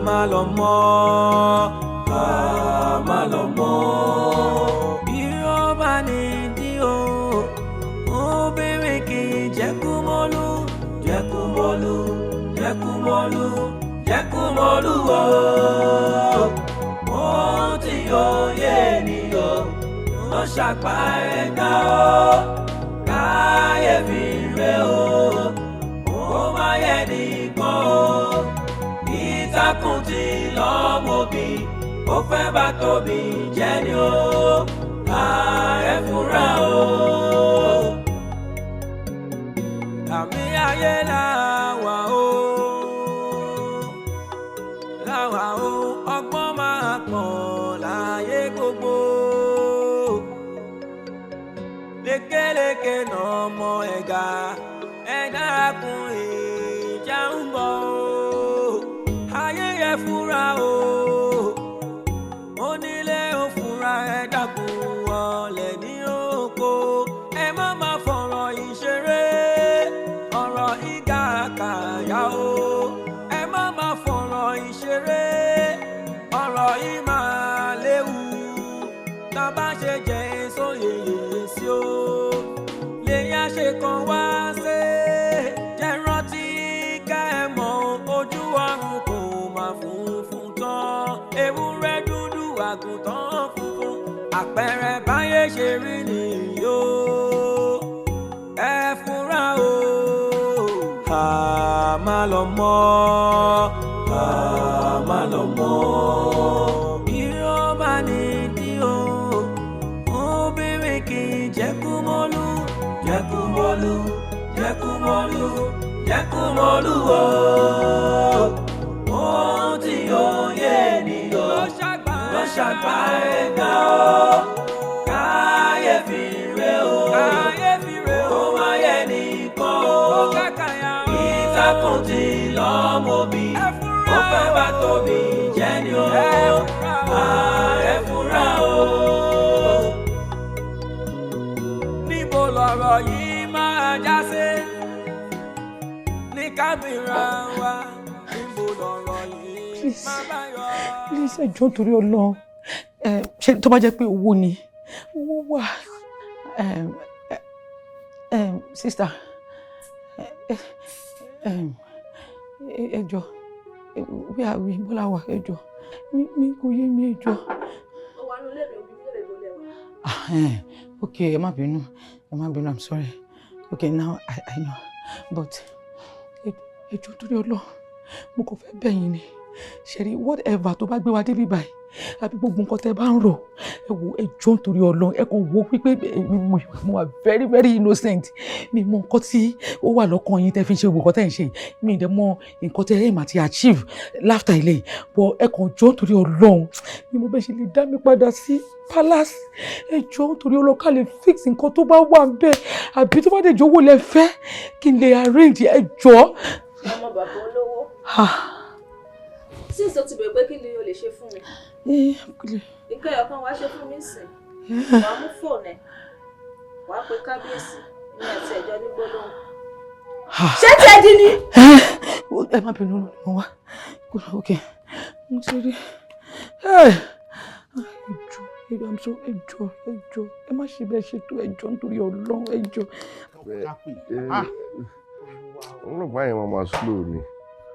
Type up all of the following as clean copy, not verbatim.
MALOMO MALOMO Yoruba ni di o obìnrin kì í jẹ́kúmọ́lú jẹ́kúmọ́lú jẹ́kúmọ́lú jẹ́kúmọ́lú o mo ti yóye ènìyàn ló ṣàpá ẹ̀dá o káyéfì rẹ o ó má yẹ nìkan o ìtàkùn tí lọ́mọbí ó fẹ́ bá tóbi jẹ́ ni o ẹ fura o. Àmì ayé làwà o ọgbọ́n máa pọ̀ láyé gbogbo lékeleke nà ọmọ ẹ̀gà ẹ̀dá kun ìjà ń bọ̀ o ayé yẹ fura o onílé ò fura ẹ̀dá kun wọlé ní oko ẹ má má fọ̀rọ̀ ìṣeré ọ̀rọ̀ ìgà kàyà o ẹ má má fọ̀rọ̀ ìṣeré ọ̀rọ̀ yìí máa léwu tá bá ṣe jẹ èso yèyè sí o lèyà ṣe kàn wá ṣe jẹ́ rántí ká ẹ mọ̀ ojú ọ̀run kò má funfun tán ewúrẹ́ dúdú àgùntàn funfun àpẹẹrẹ báyé ṣe rí nìyí o ẹ fura o. MALOMO MALOMO Yoruba ni di o obìnrin kì í jẹ́kúmọ́lú jẹ́kúmọ́lú jẹ́kúmọ́lú jẹ́kúmọ́lú o mo ti yóye ènìyàn ló ṣàgbá ẹ̀dá o káyéfì rẹ o ó má yẹ nìkan o ìtàkùn tí lọ́mọbí ó fẹ́ bá tóbi jẹ́ ni o ẹ fura o. Níbo lọ̀rọ̀ yìí máa já sí ní kábìrà wa níbo lọ̀rọ̀ yìí máa bá yọ. Please ẹ jọ̀ọ́ torí Ọlọ́run ṣé tó bá jẹ́ pé owó ni owó wà sister ẹ jọ̀ọ́ bí àwí bọ́lá wà ẹ jọ̀ọ́ mi kò yé mi ẹ jọ̀ọ́. Okay, ẹ má bínú I'm sorry. Okay, now I know, but ẹ jọ̀ọ́ torí Ọlọ́run mo kò fẹ́ bẹ̀ yín ni ṣẹ́rí whatever tó bá gbé wa débi báyìí àbí gbogbo nǹkan tẹ́ bá ń rò ẹ wò ẹ jọ̀ọ́ nítorí Ọlọ́run ẹ kàn wò pípé mo wà very very innocent mi mọ nǹkan tí ó wà lọ́kàn yín tẹ́ fi ń ṣe gbogbo nǹkan tẹ́ ń ṣe mi ì dẹ̀ mọ nǹkan tẹ́ aim àti achieve láfta ilé but ẹ kàn jọ̀ọ́ nítorí Ọlọ́run ni mo bẹ́ ṣe lè dá mi padà sí palace ẹ jọ̀ọ́ nítorí Ọlọ́run ká lè fix nǹkan tó bá wà ń bẹ̀ àbí tó bá dẹ̀ jọ̀wọ́ lẹ fẹ́ kí n lè arrange ẹ jọ̀ọ́. ọmọ bàbá olówó sísè ti bẹ̀rẹ̀ pé kí ni o lè ṣe fún mi. nǹkan ẹ̀yọ̀kan wàá ṣe fún mi sìn wàá mú fóònù ẹ̀ wàá pe kábíyèsí ní àti ẹ̀jọ́ ní gbólóhùn. ṣé tẹ́ di ni. ẹ má bínú mo wá ok mo ti rí ẹjọ́ ẹ má ṣe bẹ́ẹ̀ ṣètò ẹjọ́ nítorí Ọlọ́run ẹjọ́. ọlọ́pàá yẹn máa máa slow ni.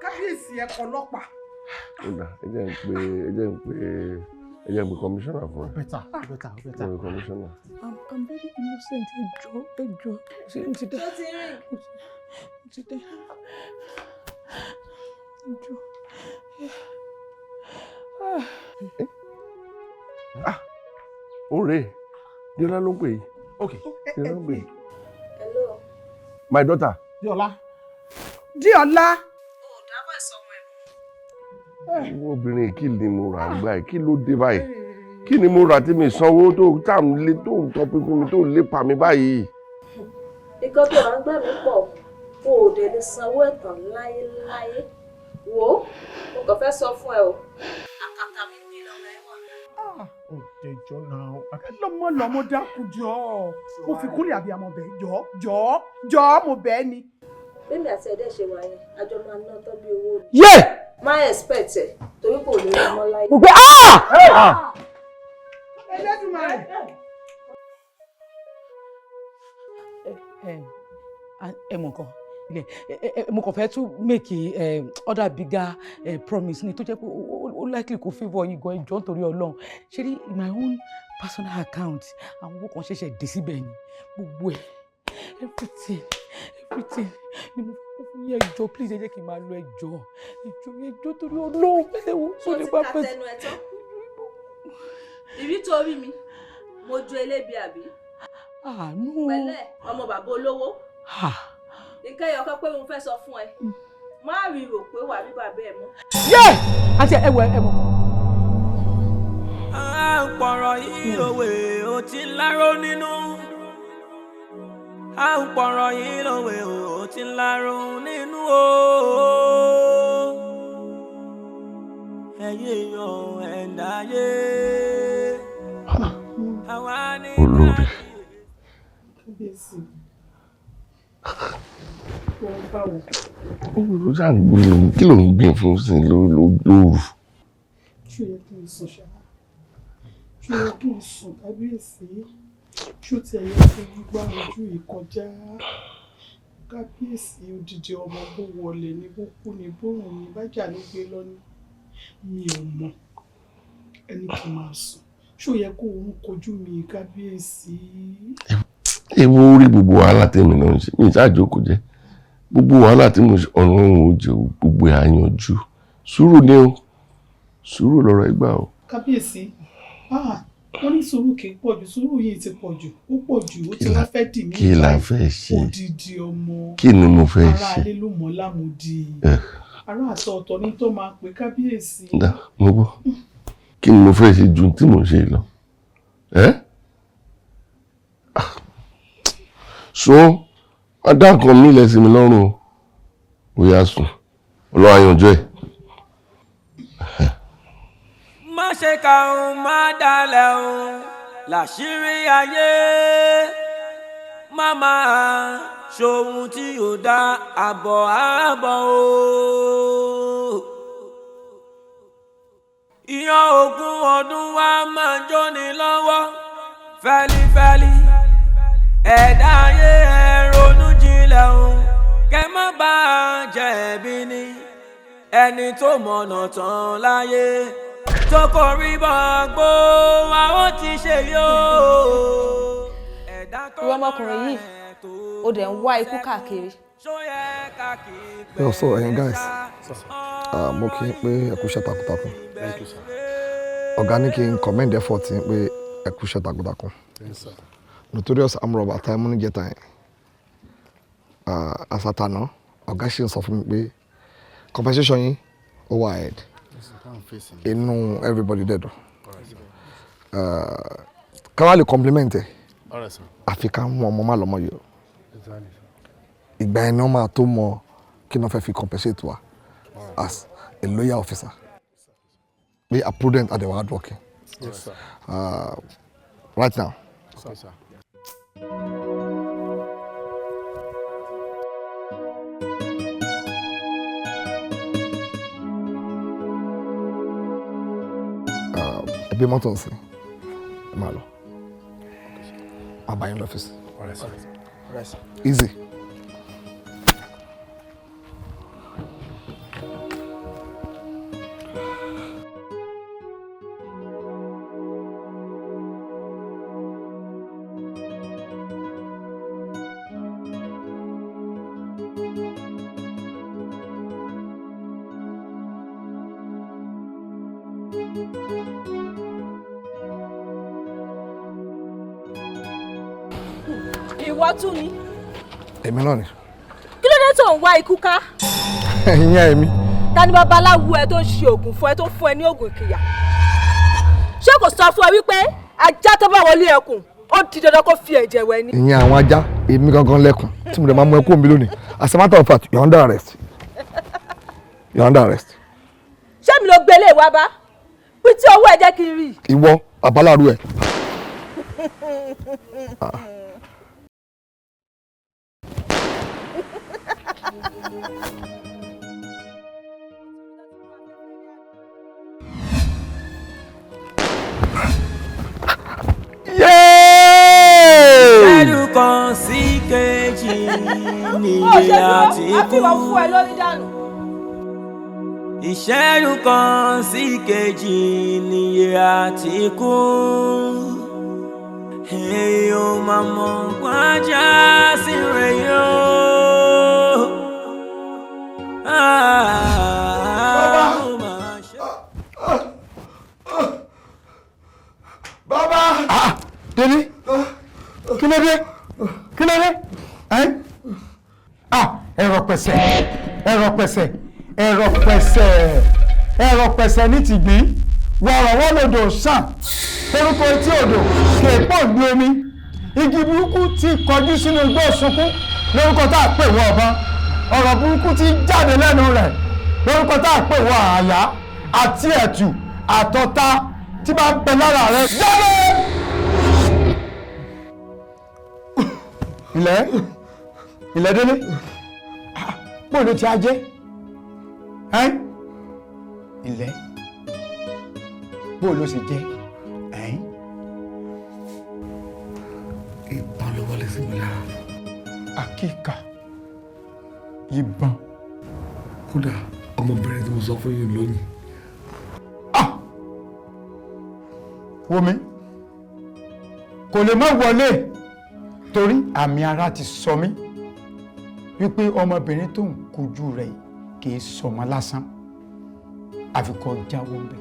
kábíyèsí ẹ kọ ọlọ́pàá. ẹ jẹ́ ń pe commissioner fún ẹ. better. Commissioner. I'm very innocent ẹjọ́ ṣe ń ti dá. Ọ̀rẹ́ Diola ló ń pè yìí. Okay. Diola ló ń pè yìí. Hello. My daughter. Diola. o dábàá ìsọmọ ẹ. Obìnrin kí ni mo rà gbà ẹ kí ló dé báyìí kí ni mo rà tí mi sanwó tó tà mí lé tó ń tọ pinpin mi tó lépa mi báyìí. nǹkan tó rà ń gbà mí pọ̀ o ò dẹ̀ lè sanwó ẹ̀tàn láyéláyé wò ó mo kàn fẹ́ sọ fún ẹ o àkàtà mi ní ìlànà ẹ̀wọ̀n. òjèjọ náà lọmọ dákun jọ mo fi kúnlẹ̀ àbí àmọ bẹ́ẹ̀ jọ mo bẹ́ẹ̀ ni Bẹ́ẹ̀ni àti ẹ̀dẹ̀ ṣe wà yẹn, àjọ máa ná tán bí owó ni. Yeah! Má expect ẹ̀ torí kò lè rí ọmọ láyé. Mo gbé ẹ mọ̀ nǹkan mo kàn fẹ́ tún make other bigger promise ni tó jẹ́ pé ó likely kó favour yín gan ìjọ nítorí Ọlọ́run ṣe rí my own personal account àwọn owó kan ṣẹ̀ṣẹ̀ dé síbẹ̀ ni gbogbo ẹ̀ everything ni mo kó fún yín ẹjọ́ please ẹ jẹ́ kí n máa lo ẹjọ́ torí Ọlọ́run pẹ̀lẹ́ wo tó lè bá pẹ́. ìrí torí mi mo ju elébi àbí. pẹ̀lẹ́ ọmọ bàbá olówó. nǹkan ẹ̀yọ̀ kan pé mo fẹ́ sọ fún ẹ má rí rò pé wà rí bàbá ẹ mọ́. yé àti ẹwọ. à ń pọ̀rọ̀ yìí òwe ó ti ń láró nínú. à ń pọ̀rọ̀ yìí òwe ó ti ń láró nínú o. ẹ̀yin èèyàn ẹ̀dá yé. olórí. Olùdó sáà ń gbìn kí ló ń gbìn fún sí lóru. Ṣé yẹ kí n sùn ṣá? Ṣé yẹ kí n sùn kábíyèsí? Ṣó ti ẹ̀yẹ kí n gbá ojú ìkọjá? Kábíyèsí odidi ọmọ bó wọlé ní bó kú ní bóun ní bájà ló gbé lọ́ní. Mi ò mọ̀ ẹni kí n máa sùn. Ṣó yẹ kó òun kojú mi kábíyèsí? Ewu orí gbogbo wàhálà tèmi náà ń ṣe mi ìṣàjókòó jẹ gbogbo wàhálà tí mo ṣe ọ̀rọ̀ òun ò jẹ gbogbo àyànjú sùúrù ni o sùúrù lọ̀rọ̀ ìgbà o. Kábíyèsí wọ́n ní sùúrù kì í pọ̀ jù sùúrù yìí ti pọ̀ jù ó pọ̀ jù ó ti wá fẹ́ dì mí kí la fẹ́ ṣe odidi ọmọ kí ni mo fẹ́ ṣe ará alẹ́ ló mọ̀ lámòdì ará àtọ̀ ọ̀tọ̀ ní tó máa pè kábíyèsí. mo gbọ́ kí ni mo fẹ́ ṣe ju tí mo ṣe lọ so adá kan mi lẹ sí mi lọ́rùn ó yá sùn ọlọ́wà yanjú ẹ̀. má ṣe kà ó má dalẹ̀ ó láṣìírí ayé má máa ṣohun tí ò dá àbọ̀ o. ìyàn ogún ọdún wa máa jóni lọ́wọ́ fẹ́lifẹ́li ẹ̀dá ayé ẹ ronú jinlẹ̀ o kẹ́ má bá jẹ̀bi ni ẹni tó mọ̀nà tán láyé tó kò rí bọ́gbó wa ó ti ṣe yóò. irú ọmọkùnrin yìí ó dẹ̀ ń wá ikú káàkiri. So ẹ̀yin guys mo kí n pé ẹ kú iṣẹ́ takuntakun ọ̀gá ní kí n commend effort yín pé ẹ kú iṣẹ́ takuntakun. Notorious amrọ̀bà táìmù níjẹta yẹn asatana ọ̀gá ṣe ń sọ fún mi pé compensation yín ó wà ahead inú everybody dẹ̀ dùn ká wá lè compliment ẹ̀ àfi ká mú ọmọ má lọ́mọ yìí o ìgbà yẹn ni wọ́n máa tó mọ kí ni wọ́n fẹ́ fi compensate wa as a loyal officer pé a prudent and a hard working right now. Okay, sir. Ẹbí mọ́tò ń sìn ẹ máa lọ máa bá yín lọ́fíìsì. Easy. Ìwọ tún ni. Èmi náà ni. Kí ló dé tó ń wá ikú ká? Ìyẹn èmi. Ta ni babaláwo ẹ tó ń ṣe oògùn fún ẹ tó ń fún ẹ ní oògùn ìkìyà? Ṣé kò sọ fún ẹ wípé ajá tó bá wọlé ẹkùn ó di dandan kó fi ẹ̀jẹ̀ wẹ̀ ni? Ìyẹn àwọn ajá èmi gangan lẹ́kùn tí mo lè máa mú ẹkún mi lónìí. As a matter of fact, you're under arrest. You're under arrest. Ṣé mi ló gbé ilé wa bá? Bí tí owó ẹ jẹ́ kí n rí. Ìwọ àbálàrú ẹ̀. Ẹ̀rù kan sí kejì níye àti kú. Ìṣẹ́jú kan sí kejì níye àti kú. Èèyàn máa mọ̀ wájà sí rẹ̀ yó. Bàbá! Délé! Kí ló dé? Kí ló dé? Ẹ̀rọ pẹ̀sẹ̀ ní ti gbìn. Wọ̀rọ̀wọ́ lodò sàn. Torúkọ etí odò kèépọ̀ gbé omi. Igi burúkú ti kọjú sínú igbó sunkún lórúkọ tá a pè wọ ọ̀bọ̀n. Ọ̀rọ̀ burúkú ti jáde lẹ́nu rẹ̀ lórúkọ tá a pè wọ àyà àti ẹ̀tù àtọ́ta tí bá ń bẹ lára rẹ̀ jáde. Ilẹ̀ délé. Bóòlù ti ajé. Ilẹ̀. Bóòlù sì jẹ́. Ìbọn ló wọlé sí mi lára. Àkíkà. Ìbọn. Kódà ọmọbìnrin tí mo sọ fún yín lónìí. Wòmí. Kò lè má wọlé torí àmì ara ti sọ mí wípé ọmọbìnrin tó ń kojú rẹ̀ kì í sọmọ lásán àfikọ́ jáwọ́ ń bẹ̀.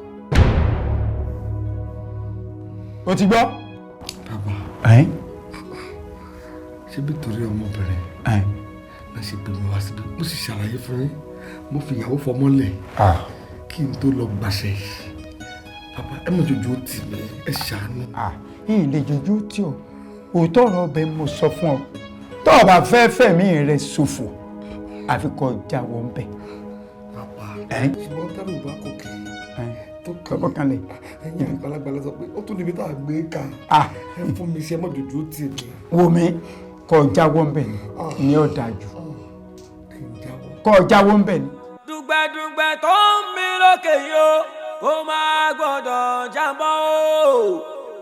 O ti gbọ́? Bàbá. Ṣé bí torí ọmọbìnrin náà ṣe pè mí wá síbi mo sì ṣàlàyé fún yín mo fi ìyàwó fọmọ́lẹ̀ kí n tó lọ gbàṣẹ yìí. Bàbá ẹ mọ̀ jòjò tì mí ẹ ṣàánú. Yìí lè jòjò tí o òótọ́ ọ̀rọ̀ ọbẹ̀ mo sọ fún ọ tó o bá fẹ́ fẹ̀mí rẹ ṣòfò àfikọ́ jáwọ́ ń bẹ̀. Bàbá ṣùgbọ́n tẹ́lẹ̀ ò bá kò kì í tó kàn lẹ̀. ẹ̀yin àgbàlagbà lọ sọ pé ó tún níbi tá a gbé ká ẹ fún mi ṣe mọ́ jòjò tì mí. Wòmí kọ́ jáwọ́ ń bẹ̀ ni ó dájú kọ́ jáwọ́ ń bẹ̀ ni. Dùgbẹ̀dùgbẹ̀ tó ń mí lókè yó kó máa gbọ́dọ̀ jábọ́ o.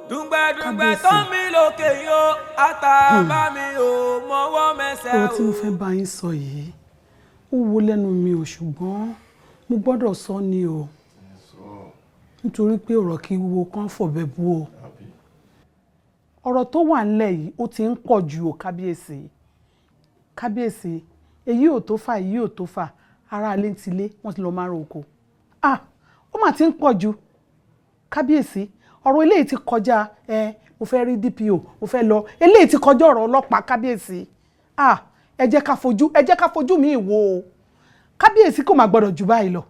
Dùgbẹ̀dùgbẹ̀ tó ń mí lókè yó àtàbà mi ò mọ́wọ́ mẹsẹ̀ o. Ọ̀rọ̀ tí mo fẹ́ bá yín sọ yìí ó wo lẹ́nu mi ò ṣùgbọ́n mo gbọ́dọ̀ sọ ni o nítorí pé ọ̀rọ̀ kì í wo kán fọ̀bẹ bú o. Ọ̀rọ̀ tó wà nílẹ̀ yìí ó ti ń pọ̀ ju o kábíyèsí èyí ò tó fà èyí ò tó fà ara ilé ti lé wọ́n ti lọ máa ro oko. Ó mà ti ń pọ̀ ju kábíyèsí ọ̀rọ̀ eléyìí ti kọjá mo fẹ́ rí DPO mo fẹ́ lọ eléyìí ti kọjá ọ̀rọ̀ ọlọ́pàá kábíyèsí. Ẹ jẹ́ ká fojú mi wò ó kábíyèsí kò má gbọ́dọ̀ jù báyìí lọ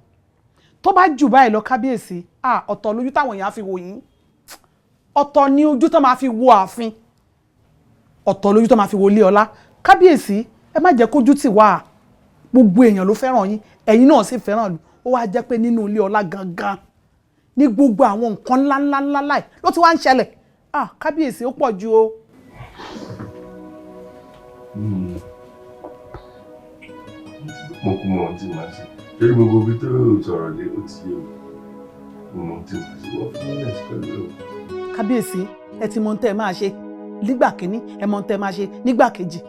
tó bá jù báyìí lọ kábíyèsí ọ̀tọ̀ lójú táwọn èèyàn fi wò yín ọ̀tọ̀ ni ojú tó máa fi wo ààfin ọ̀tọ̀ lójú tó máa fi wo ilé ọlá kábíyèsí ẹ má jẹ́ kójú tì wá gbogbo èèyàn ló fẹ́ràn yín ẹ̀yin náà sì fẹ́ràn lù ó wá jẹ́ pé nínú ilé ọlá gangan ní gbogbo àwọn nǹkan ńláńláńlá láì ló ti wá ń ṣẹlẹ̀ kábíyèsí ó pọ̀ ju o. Mo kú mọ ohun tí màá ṣe lórí gbogbo ibi tó sọ̀rọ̀ lé ó ti yé o mo mọ ohun tí màá ṣe wọ́n fún ẹ̀ pẹ̀lú ẹ̀. Kábíyèsí ẹ ti mọ ohun tẹ́ ẹ máa ṣe nígbà kínní ẹ mọ ohun tẹ́ ẹ máa ṣe nígbà kejì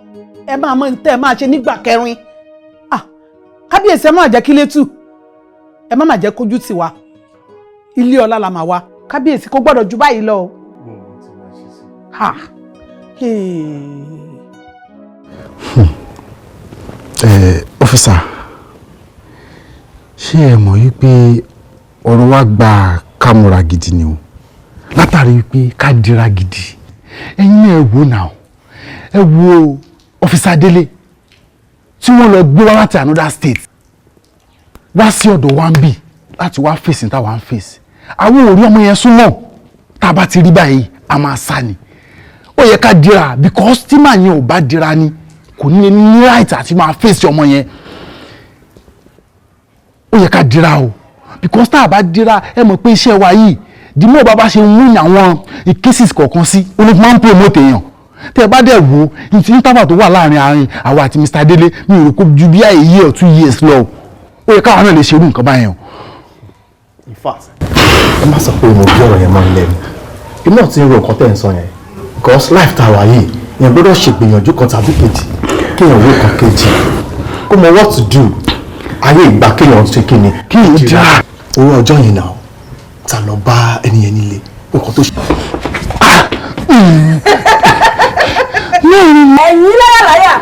ẹ máa mọ ohun tẹ́ ẹ máa ṣe nígbà kẹrin. Kábíyèsí ẹ má jẹ́ kí létù ẹ má jẹ́ kójú tì wá ilé ọlá la máa wá kábíyèsí kò gbọ́dọ̀ ju báyìí lọ. Mo mọ ohun tí màá ṣe sí. Ọ́físà ṣé ẹ mọ̀ wípé ọ̀rọ̀ wa gba kámúra gidi ni o látàrí wípé ká dira gidi ẹ̀yin náà ẹ wò náà ẹ wo ọ́físà Délé tí wọ́n lọ gbé wá láti another state wá sí ọ̀dọ̀ wa ń bì láti wá fèsì táwa ń fèsì àwọn ò rí ọmọ yẹn súnmọ́ tá a bá ti rí báyìí a máa sá ni ó yẹ ká dira because tí màá yẹn ò bá dira ni kò ní ní right àti máa fèsì ọmọ yẹn ó yẹ ká dira o because tá a bá dira ẹ mọ̀ pé iṣẹ́ wa yìí dìmọ̀ bàbá ṣe ń win àwọn cases kọ̀ọ̀kan sí ó ní máa ń promote èèyàn tẹ́ ẹ bá dẹ̀ wo interval tó wà láàrin àwa àti Mr. Délé mi ò rò kó ju bí a year or 2 years lọ ó yẹ káwọn náà lè ṣerú nǹkan báyẹn o. In fact ẹ má sọ pé mo bí ọ̀rọ̀ yẹn mọ́ mi lẹ́nu èmi náà ti ń ro nǹkan tẹ́ ẹ̀ ń sọ yẹn because life tá a wà yìí yẹn gbọ́dọ̀ ṣègbìyànjú kan tàbí kejì kéèyàn wé kan kejì kó mọ what to do ayé ìgbà kéèyàn ṣe kíni kí n dá owó ọjọ́ yẹn náà ta lọ bá ẹni yẹn nílé nǹkan tó ṣe. ẹ̀yin láyàláyà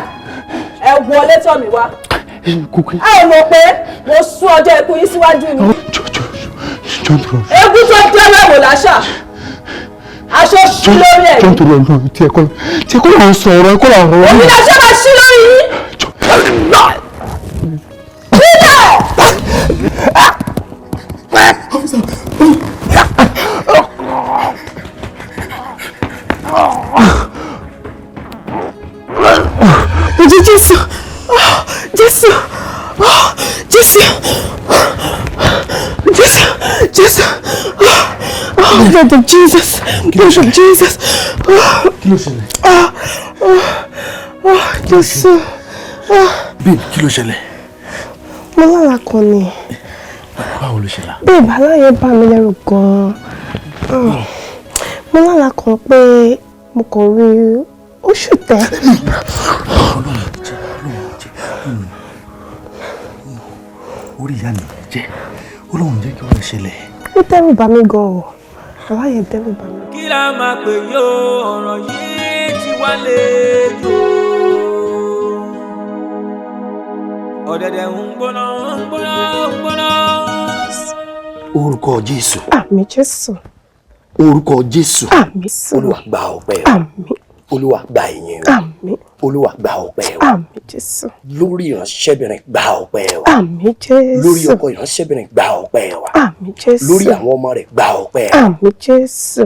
ẹ wọlé tọ̀ mí wá a ò mọ̀ pé mo sún ọjọ́ ikú yín síwájú mi. egun tó dẹ́rẹ́ wò láṣà aṣọ sí lórí ẹ̀. jọ́n tó lọ lọ tí ẹ kọ́ lọ́wọ́ sọ ọ̀rọ̀ ẹ kọ́ lọ́wọ́ ọ̀rọ̀. èmi náà ṣe máa ṣí lórí yín. Jésù, Jésù, Jésù, Jésù, Jésù, Blood of Jesus, Blood of Jesus. Kí ló ṣẹlẹ̀? Jésù. Babe, kí ló ṣẹlẹ̀? Mo lára kan ni. Báwo ló ṣe là? Babe, aláyẹ̀ bá mi lẹ́rù gan-an. Mo lára kan pé mo kàn rí oṣù tẹ́. Orí ìyá mi jẹ́ Ọlọ́run jẹ́ kí wọ́n ṣẹlẹ̀. Ó dẹ́rù bà mí gan-an. Aláyẹ̀ dẹ́rù bà mí. Kí la máa pè yó ọ̀rọ̀ yìí ti wá lé jù. Ọ̀dẹ̀dẹ̀ ń gbóná ń gbóná ń gbóná. Orúkọ Jésù. Àmín Jésù. Orúkọ Jésù. Àmín Jésù. Olúwa gba ọpẹ́ wa. Àmín. Olúwa gba ìyìn wa. Àmín. Olúwa gba ọpẹ́ wa. Àmín Jésù. Lórí ìránṣẹ́bìnrin gba ọpẹ́ wa. Àmín Jésù. Lórí ọkọ ìránṣẹ́bìnrin gba ọpẹ́ wa. Àmín Jésù. Lórí àwọn ọmọ rẹ̀ gba ọpẹ́ wa. Àmín Jésù.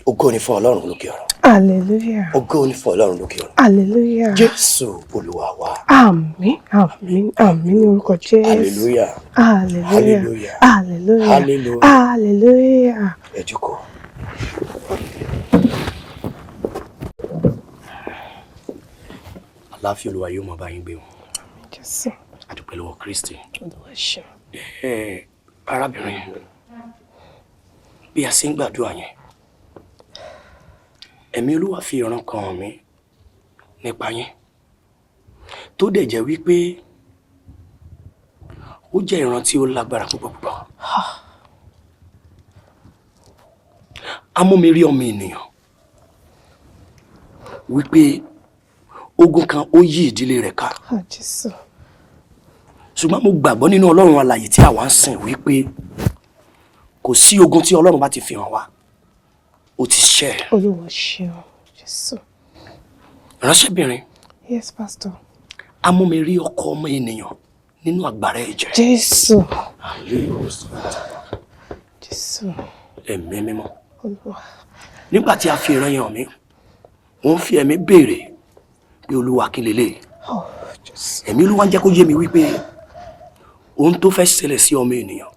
Ògo ni fún Ọlọ́run lókè ọ̀run. Hallelujah. Ògo ni fún Ọlọ́run lókè ọ̀run. Hallelujah. Jésù Olúwa wa. Àmín, àmín, àmín ní orúkọ Jésù. Hallelujah. Hallelujah. Hallelujah. Hallelujah. Hallelujah. Hallelujah. Ẹ jókòó. Àlàáfíà Olúwa yóò máa bá yín gbé wọn. Jésù. A dúpẹ́ lọ́wọ́ Kristi. Olúwa ṣeun. Arábìnrin, bí a ṣe ń gbàdúrà yẹn, ẹ̀mí Olúwa fi ìran kan hàn mí nípa yín tó dẹ̀ jẹ́ wípé ó jẹ́ ìran tí ó lágbára púpọ̀ púpọ̀. Amúmi rí ọmọ ènìyàn wípé ogun kan ó yí ìdílé rẹ̀ ká. Jésù. Ṣùgbọ́n mo gbàgbọ́ nínú Ọlọ́run alààyè tí àwa ń sìn wípé kò sí ogun tí Ọlọ́run bá ti fi hàn wá ó ti ṣẹ. Olúwa ṣeun. Jésù. Ìránṣẹ́bìnrin. Yes, Pastor. Amúmi rí ọkọ ọmọ ènìyàn nínú àgbàrá ẹ̀jẹ̀. Jésù. Jésù. Ẹ̀mí mímọ́. Olúwa. Nígbà tí a fi ìran yẹn hàn mí, wọ́n fi ẹ̀mí béèrè pé Olúwa kí lélẹ̀. Ẹ̀mí Olúwa ń jẹ́ kó yé mi wípé ohun tó fẹ́ ṣẹlẹ̀ sí ọmọ ènìyàn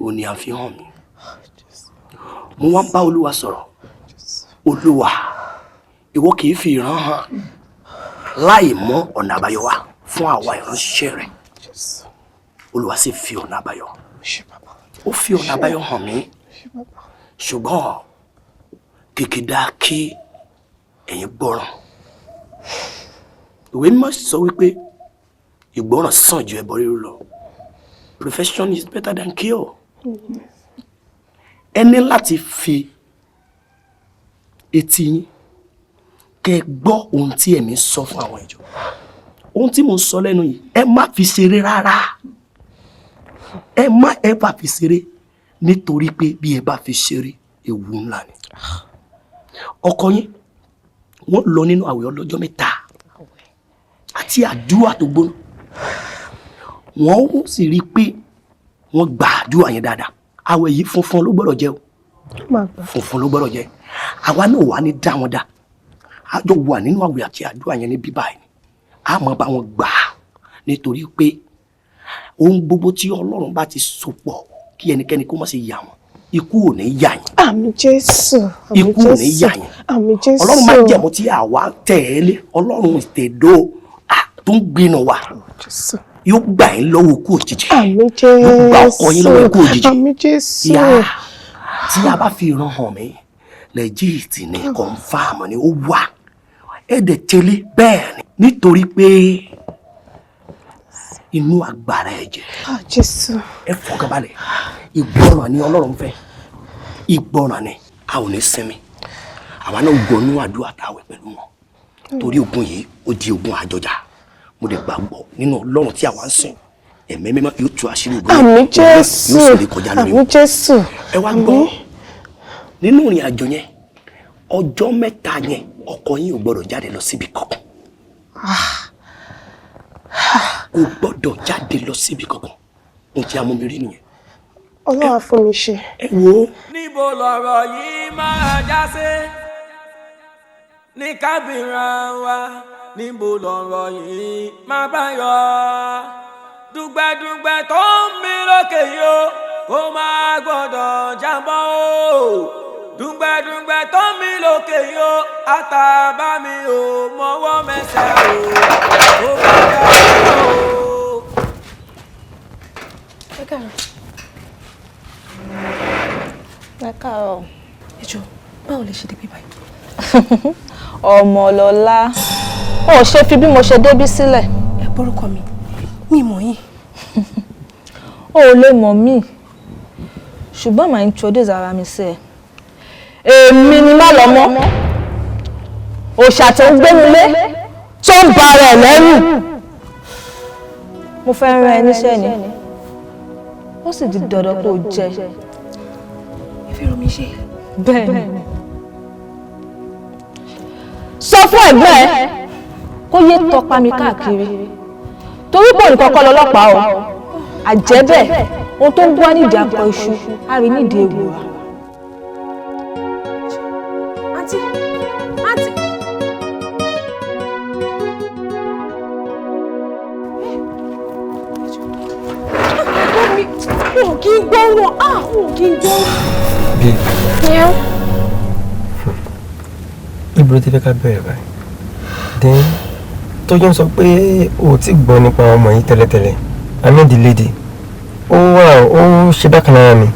ò ní a fi hàn mí. Mo wá ń bá Olúwa sọ̀rọ̀. Olúwa, ìwọ kì í fi ìran hàn láì mọ ọ̀nà àbáyọ wá fún àwa ìránṣẹ́ rẹ̀. Olúwa sì fi ọ̀nà àbáyọ. Ó fi ọ̀nà àbáyọ hàn mí. Ṣùgbọ́n kìkìdá kí ẹ̀yin gbọ́ràn. Ìwé mímọ́ sọ wípé ìgbọ́ràn sàn ju ẹbọ rírú lọ. Prevention is better than cure. Ẹ ní láti fi etí yín kẹ́ gbọ́ ohun tí ẹ̀mí sọ fún àwọn ìjọ. Ohun tí mo sọ lẹ́nu yìí, ẹ má fi ṣeré rárá. Ẹ má bá fi ṣeré nítorí pé bí ẹ bá fi ṣeré ewu ńlá ni. Ọkọ yín wọ́n lọ nínú àwẹ̀ ọlọ́jọ́ mẹ́ta àti àdúrà tó gbóná. Wọ́n sì rí pé wọ́n gba àdúrà yẹn dáadáa. Àwẹ̀ yìí funfun ló gbọ́dọ̀ jẹ́ o. Funfun ló gbọ́dọ̀ jẹ́. Àwa náà wà ní dá wọn dá. A jọ wà nínú àwẹ̀ àti àdúrà yẹn ní bíbá yìí. A máa bá wọn gbà nítorí pé ohun gbogbo tí Ọlọ́run bá ti so pọ̀ kí ẹnikẹ́ni kó má ṣe yà wọ́n. ikú ò ní yà yín. Àmín Jésù. Ikú ò ní yà yín. Àmín Jésù. Ọlọ́run máa jẹ̀mú tí àwa tẹ̀lé Ọlọ́run ìtẹ̀dó tó ń gbénu wa. Yóò gbà yín lọ́wọ́ ikú òjijì. Àmín Jésù. Yóò gbà ọkọ yín lọ́wọ́ ikú òjijì. Àmín Jésù. Tí a bá fi ìran hàn mí legit ni confam ni ó wà ẹ̀dẹ̀ tẹ́lẹ̀ bẹ́ẹ̀ ni nítorí pé inú agbára ẹ̀jẹ̀. Jésù. Ẹ fọkànbalẹ̀ ìgbọràn ni Ọlọ́run fẹ́ ìgbọràn ni a ò ní sinmi àwa náà gbọ́nú àdúrà táwẹ̀ pẹ̀lú wọn torí ogun yìí ó di ogun àjọjà mo lè gbàgbọ́ nínú Ọlọ́run tí àwa ń sìn ẹ̀mí mímọ́ yóò tú àṣírí ogun àmín Jésù. yóò sì lè kọjá lórí àmín Jésù. ẹ wá gbọ́ nínú ìrìn àjò yẹn ọjọ́ mẹ́ta yẹn ọkọ yín ò gbọ́dọ̀ jáde lọ síbi kankan kò gbọ́dọ̀ jáde lọ síbi kankan ohun tí a mú mi rí nìyẹn. Ọlọ́run á fún mi ṣe. Ẹ wo. Níbo lọ̀rọ̀ yìí máa já sí ní kábìrán wa níbo lọ̀rọ̀ yìí máa bá yọ dùgbẹ̀dùgbẹ̀ tó ń mí lókè yó kó máa gbọ́dọ̀ jábọ́ o dùgbẹ̀dùgbẹ̀ tó ń mí lókè yó àtàbá mi ò mọ́wọ́ mẹ́sẹ̀ o ó bá jábọ́ o. Ẹ káàárọ̀. Ẹ jọ̀ọ́, báwo lè ṣe débi báyìí? Ọmọlọ́lá, ó ṣe fi bí mo ṣe débí sílẹ̀. Ẹ gbórúkọ mi mọ̀ yín. O ò lè mọ̀ mí, ṣùgbọ́n màá introduce ara mi sí ẹ. Èmi ni MALOMO, òòṣà tó ń gbénulé, tó ń ba ara ẹ̀ lẹ́rù. Mo fẹ́ rán ẹ níṣẹ́ ni, ó sì di dandan kó o jẹ. Fẹ́ràn mi ṣe. Bẹ́ẹ̀ni. Sọ fún ẹ̀gbọ́n ẹ kó yé tọpa mi káàkiri torí pé òní kọ́kọ́ lọ́lọ́pàá o àjẹ́bẹ̀ ohun tó ń bọ́ nídìí apọ̀ iṣu á rí nídìí ewúra. Àǹtí àǹtí. Ò kí ń gbọ́ràn ò kí ń gbọ́ràn. Ibo ló ti fẹ́ ká bẹ̀rẹ̀ báyìí? Then Tójọ́ sọ pé o ti gbọ́ nípa ọmọ yìí tẹ́lẹ̀tẹ́lẹ̀ I mean the lady ó ṣe bákan lára mi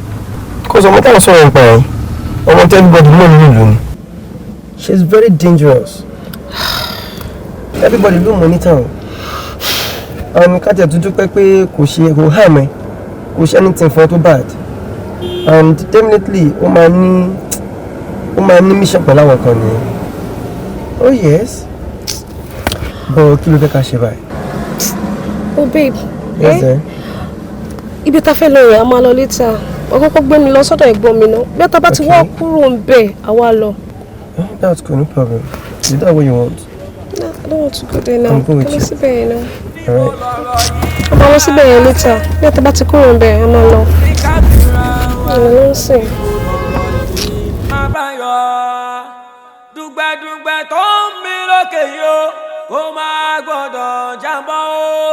kó sọ ọmọ táwọn sọ̀rọ̀ nípa yìí ọmọ tí everybody mọ̀ nínú ìlú ni she is very dangerous everybody ló mọ̀ níta o àwọn kájà dúdú pé kò ṣe kò harm ẹ kò ṣe anything for too bad and definitely ó máa ní mission pẹ̀lú àwọn kan nìyẹn. Oh yes. But kí ló fẹ́ ká ṣe báyìí? Oh babe. Yes, eh? Ibi tá fẹ́ lọ rẹ̀ a máa lọ later. Ó kọ́kọ́ gbé mi lọ sọ́dọ̀ ẹ̀gbọ́n mi náà. Bí tá bá ti wá kúrò ńbẹ̀ àwa lọ. That's cool, no problem. Is that what you want? No, I don't want to go there now. I'm going with you. Síbẹ̀ yẹn náà. Alright. A máa lọ síbẹ̀ yẹn later. Bí tá bá ti kúrò ńbẹ̀ a máa lọ. Ọ̀nà ló ń sìn. Dùgbẹ̀dùgbẹ̀ tó ń mí lókè yó kó máa gbọ́dọ̀ jábọ́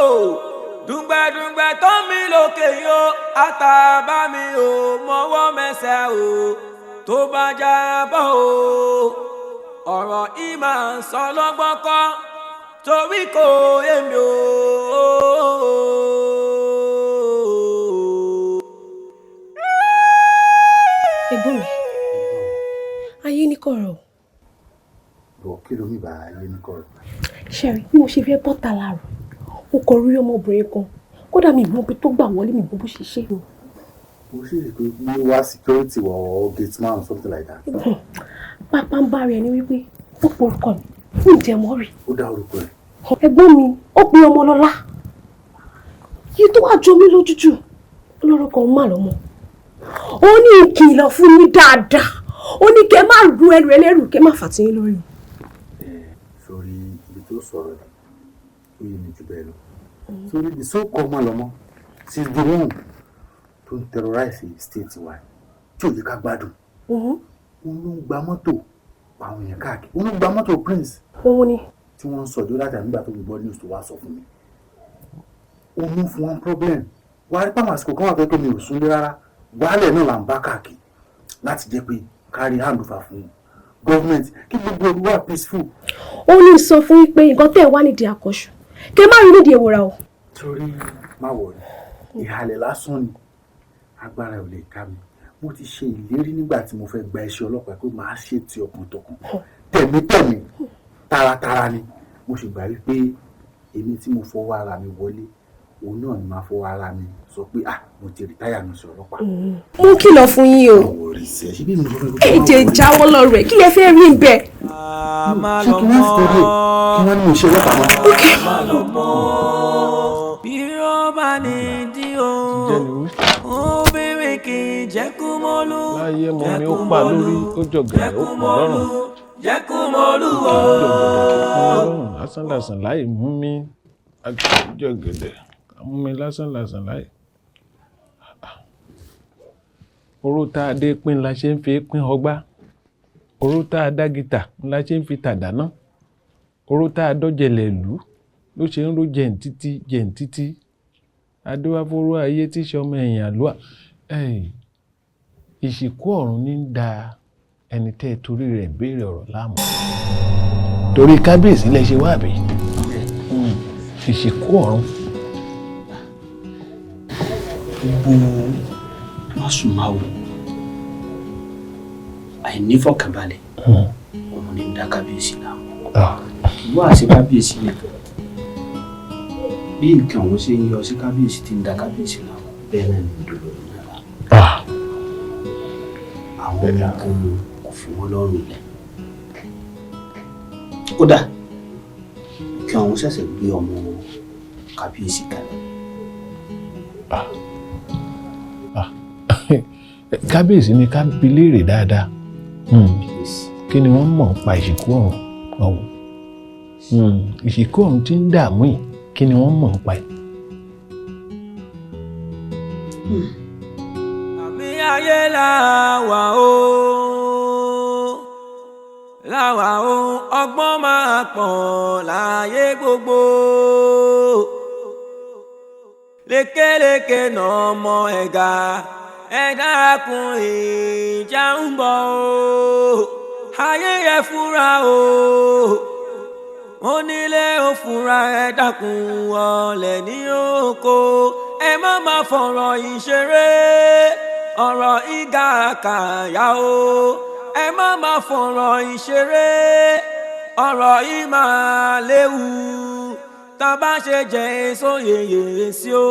o dùgbẹ̀dùgbẹ̀ tó ń mí lókè yó àtàbá mi ò mọ́wọ́ mẹ́sẹ̀ o tó bá jábọ́ o ọ̀rọ̀ yìí máa ń sọ lọ́gbọ́n kọ́ torí kò yé mi o. Ẹ̀gbọ́n mi, ayé ní kọ̀rọ̀. Bọ̀ kí ló ń bá ayé ní kọ̀rọ̀? Ṣẹ́rí, bí mo ṣe fẹ́ bọ́ta láàrọ̀, ó kọ rí ọmọbìnrin kan. Kódà mi ìmọ̀ bí tó gbà wọlé mi bó ṣe ṣe. Mo ṣe ètò ní wá security or gate man or something like that. Pápá ń bá rẹ̀ ní wípé ó pe orúkọ mi fún ìjẹmọ́ rí. Ó dá orúkọ ẹ̀. Ẹ̀gbọ́n mi, ó pe Ọmọlọ́lá. Yìí tó wá jọ mí lójújù, olórúkọ MALOMO. Ó ní ìkìlọ̀ fún mi dáadáa. Ó ní kẹ́ má ru ẹrù ẹlẹ́rù kẹ́ má fàtìyín lórí. Sórí ibi tó sọ̀rọ̀ rẹ̀, ó yẹ mi jù bẹ́ẹ̀ lọ. Sórí the so-called MALOMO, she is the one to terrorize the state wa. Tí ò yẹ ká gbádùn. Òun ló ń gba mọ́tò àwọn èèyàn káàkiri. Òun ló ń gba mọ́tò Prince. Òun ni. Tí wọ́n ń sọ ìdúró láti àmì ìgbà tó gbọ́ news tó wá sọ fún mi. Ó mú fún wọn problem. Wàá rí pàmò àsìkò kan wà fẹ́ tó mi ò súnlé rárá. Wàhálẹ̀ náà là ń bá káàkiri. láti jẹ́ pé kárí hand over fún government kí gbogbo ẹ̀rù wà peaceful. ó ní sọ fún yín pé nǹkan tẹ́ ẹ̀ wá nídìí àkọ́ṣù kẹ́ má rí nídìí ewúra o. torí má wọ̀rí ìhàlẹ̀ lásán ni agbára ò lè ká mi mo ti ṣe ìlérí nígbà tí mo fẹ́ gba iṣẹ́ ọlọ́pàá pé màá ṣe ti ọkàntọkàn tẹ̀mítẹ̀mí taratara ni mo sì gbà wípé èmi tí mo fọwọ́ ara mi wọlé òun náà ni máa fọwọ́ ara mi sọ pé mo ti rìtáyà ní iṣẹ́ ọlọ́pàá. mo kìlọ̀ fún yín o èdè jáwọ́ lọ rẹ̀ kí lẹ fẹ́ rí bẹ́ẹ̀. ṣé kí wọ́n fọ́ dé kí wọ́n ní mo ṣe ọlọ́pàá mọ́. bí ó bá ní dí o obìnrin kì í jẹ́ kú mọ́lú láyé mọ mi ó pa lórí ó jọ̀gẹ̀dẹ̀ ó pọ̀ lọ́rùn jẹ́ kú mọ́lú o. lásánlàsàn láì mú mi jọ̀gẹ̀dẹ̀ mú mi lásánlàsàn láì. oró tá a dé pín la ṣe ń fi pín ọgbá oró tá a dá gìtà la ṣe ń fi tàdáná oró tá a dọ́jẹ̀lẹ̀ lù ló ṣe ń ró jẹ̀ǹtítí adéwáfóró ayé tí sọmọ ẹ̀yìn àlúà ìsìnkú ọ̀run ní ń da ẹni tẹ́ torí rẹ̀ béèrè ọ̀rọ̀ láàmú torí kábíyèsí lẹ ṣe wá àbí ìsìnkú ọ̀run. gbogbo másùmáwò àìnífọ̀kànbalẹ̀ òun ní ń dá kábíyèsí láàmú ìwọ àti kábíyèsí nìkan bí nǹkan òun ṣe ń yọ sí kábíyèsí tí ń da kábíyèsí láwọn bẹ́ẹ̀ náà ní ìdúró náírà àwọn nǹkan kò fi wọ́n lọ́rùn lẹ̀ kódà kí àwọn ṣẹ̀ṣẹ̀ gbé ọmọ kábíyèsí kalẹ̀. kábíyèsí ni ká bi léèrè dáadáa kí ni wọ́n mọ̀ nípa ìsìnkú ọ̀hún ìsìnkú ọ̀hún tí ń dààmú yìí kí ni wọ́n mọ̀ nípa ẹ̀. àmì ayé làwà o ọgbọ́n máa pọ̀ láyé gbogbo lékeleke nà ọmọ ẹ̀gà ẹ̀dákun ìjà ń bọ̀ o ayé yẹ fúra o onílé ó fúnra ẹ dákun wọlé ní oko ẹ má fọ̀rọ̀ ìṣeré ọ̀rọ̀ ìgà kàyà o ẹ má fọ̀rọ̀ ìṣeré ọ̀rọ̀ ìmàléwu tá bá ṣe jẹ èso yèyè sí o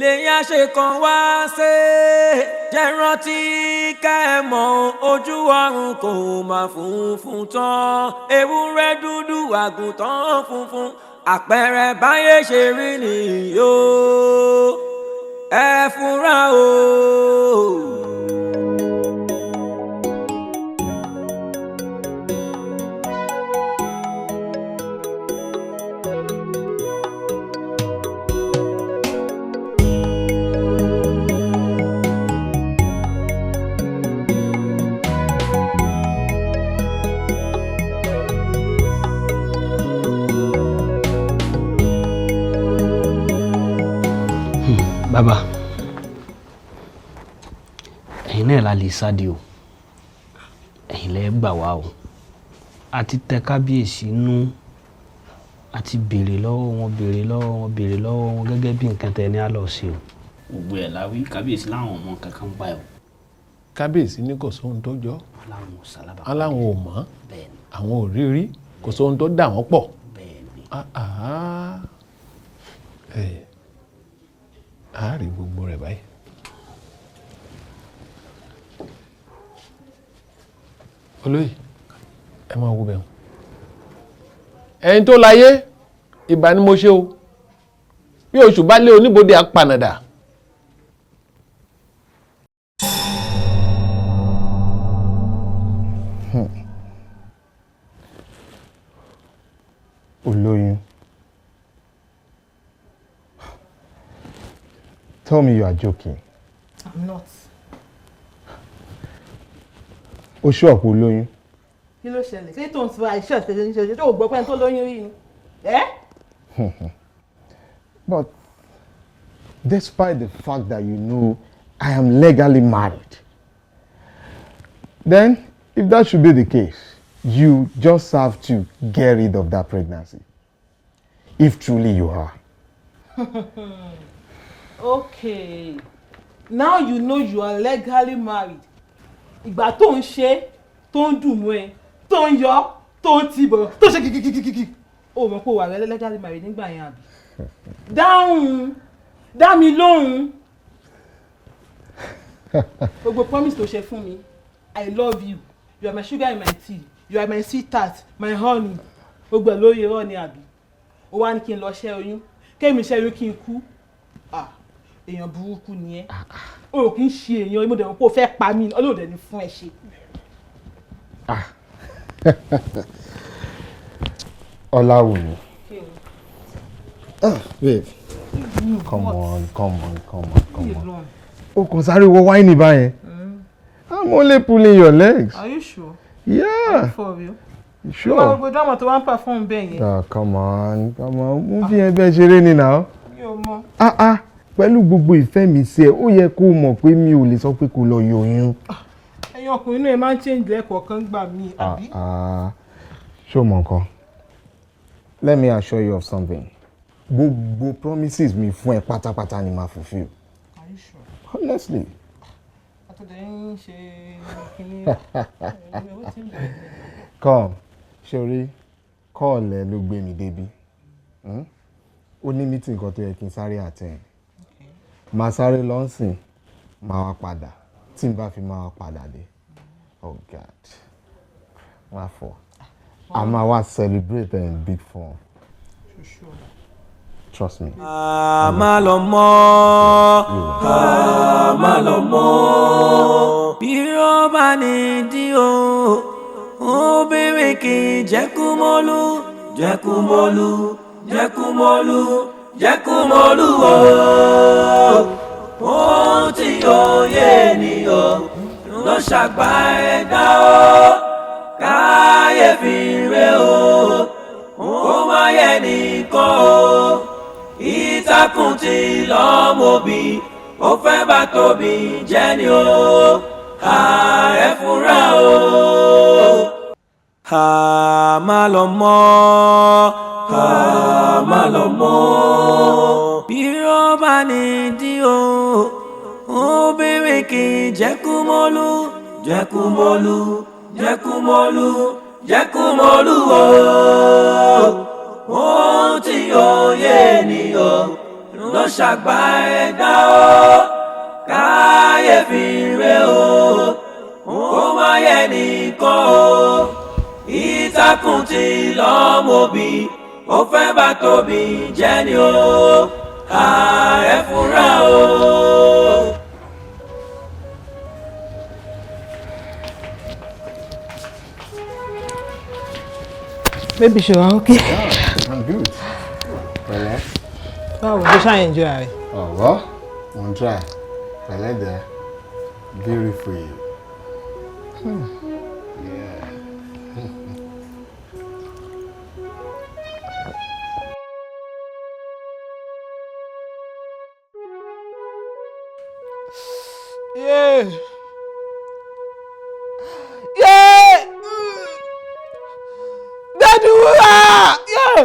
lèyàn ṣe kàn wá ṣe jẹ́ rántí ká ẹ mọ̀ ojú ọ̀run kò má funfun tán ewúrẹ́ dúdú àgùntàn funfun àpẹẹrẹ báyé ṣe rí nìyí o ẹ fura o. bàbá ẹ̀yin náà la lè sáde o ẹ̀yin lẹ gbà wá o àti tẹ kábíyèsí nú àti béèrè lọ́wọ́ wọn gẹ́gẹ́ bí nǹkan tẹ ní àlọ́ sí o. gbogbo ẹ̀ la wí kábíyèsí láwọn ọmọ kankan pa ẹ̀ o. kábíyèsí ní kò sóhun tó jọ aláwọn ò mọ̀ àwọn ò rí kò sóhun tó dà wọ́n pọ̀. a rí gbogbo rẹ̀ báyìí. olóyè ẹ máa wo bẹ̀rù ẹni tó láyé ìbá ni mo ṣe o bí oṣù bá lé oníbodè apanàdà. olóyún. Tell me you are joking. I'm not. O ṣọ́ ọ̀pọ̀ lóyún. Kí ló ṣẹlẹ̀? Ṣé tó ń sọ àìṣẹ́ ìṣẹ̀lẹ̀ ní ṣẹlẹ̀ tó ò gbọ́ pé tó lóyún rí ni? But despite the fact that you know I am legally married, Then, if that should be the case, you just have to get rid of that pregnancy. If truly you are. Okay. Now you know you are legally married. Ìgbà tó ń ṣe, tó ń dùn mọ́ ẹ, tó ń yọ, tó ń tibọ̀, tó ṣe kìkìkìkìkì. Ó mọ̀ pé wà rẹ̀ legally married nígbà yẹn àbí. Dáhùn, dá mi lóhùn. Gbogbo promise tó ṣe fún mi. I love you. You are my sugar in my tea. You are my sweetheart, my honey. Gbogbo ẹ̀ lóye rọ́ ni àbí. Ó wá ní kí n lọ ṣẹ́ oyún. Kémi ṣẹ́ oyún kí n kú. Èèyàn burúkú ni ẹ́. O kì í ṣe èèyàn ìmọ̀dé wọn kó fẹ́ pa mí ọlọ́dẹ ni fún ẹ ṣe. Olawumi. Babe. Come on. O kàn sáré wọ wáìnì báyẹn. I'm only pulling your legs. Are you sure? Yeah. Are you for real? Sure. Gbogbo drama tó wá ń perform bẹ́ẹ̀ yẹn. Come on. Mo fi ẹgbẹ́ ṣeré ni now. Mi ò mọ̀. Pẹ̀lú gbogbo ìfẹ́ mi sí ẹ, ó yẹ kó mọ̀ pé mi ò lè sọ pé kó lọ yọ oyún. Ẹ̀yin ọkùnrin náà máa ń change lẹ́ẹ̀kọ̀ọ̀kan gbà mí, àbí? Ṣó mọ̀ nǹkan? Let me assure you of something. Gbogbo promises mi fún ẹ pátápátá ni màá fulfill. Are you sure? Honestly. Àtọ̀dẹ̀ ń ṣe kínní. Come, sori, call ẹ ló gbé mi débi. Ó ní meeting kan tó yẹ kí n sáré attend. Màá sáré lọ́nsìn, màá wá padà. Tí n bá fi máa wá padà dé. Oh God. Wá fọ. A máa wá celebrate in big form. Sure. Trust me. Malọmọ. Bí ó bá ní dí o, obìnrin kì í jẹ́kúmọ́lú o. Ohun tí òye ènìyàn ló ṣàgbá ẹ̀dá o. Káyéfì rẹ̀ o, ó máa yẹ nìkan o. Ìtàkùn tí lọ́mọbí, ó fẹ́ bá tóbi jẹ́ ni o. Ẹ fura o. Malọmọ. Bí ó bá ní dí o, obìnrin kì í jẹ́kúmọ́lú o. Ohun tí òye ènìyàn ló ṣàgbá ẹ̀dá o. Káyéfì rẹ̀ o, ó máa yẹ nìkan o. Ìtàkùn tí lọ́mọbí, ó fẹ́ bá tóbi jẹ́ ni o. Ẹ fura o. Baby, sure, okay. Yeah, I'm good. Pẹ̀lẹ́. Báwo ló ṣáà enjoy rẹ̀? Well, I'm try. Pẹ̀lẹ́ there. Beautiful you. Yeah. Yeah. Daddy-wura! Yeah.